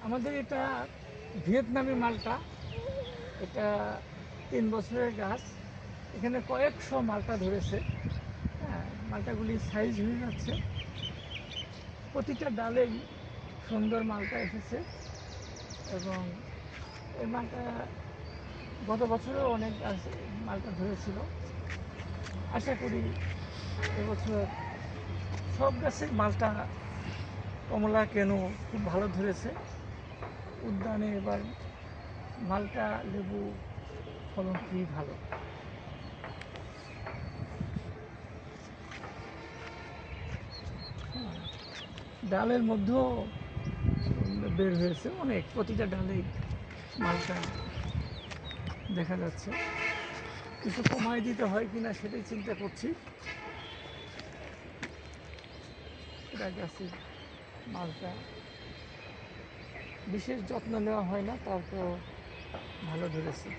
আমাদের এটা ভিয়েতনামি মালটা। এটা 3 বছরের গাছ। এখানে কয়েকশো মালটা ধরেছে। হ্যাঁ, মালটাগুলি সাইজ হয়ে যাচ্ছে। প্রতিটা ডালেই সুন্দর মালটা এসেছে এবং এই মালটা গত বছরও অনেক গাছ মালটা ধরেছিল। আশা করি এবছর সব গাছের মালটা, কমলা কেন খুব ভালো ধরেছে। উদ্যানে এবার মালটা লেবু ফলন খুবই ভালো। ডালের মধ্যেও বের হয়েছে অনেক, প্রতিটা ডালেই মালটা দেখা যাচ্ছে। কিছু কমায় দিতে হয় কিনা সেটাই চিন্তা করছি। এটা গাছের মালটা বিশেষ যত্ন নেওয়া হয় না, তারপর ভালো ধরেছে।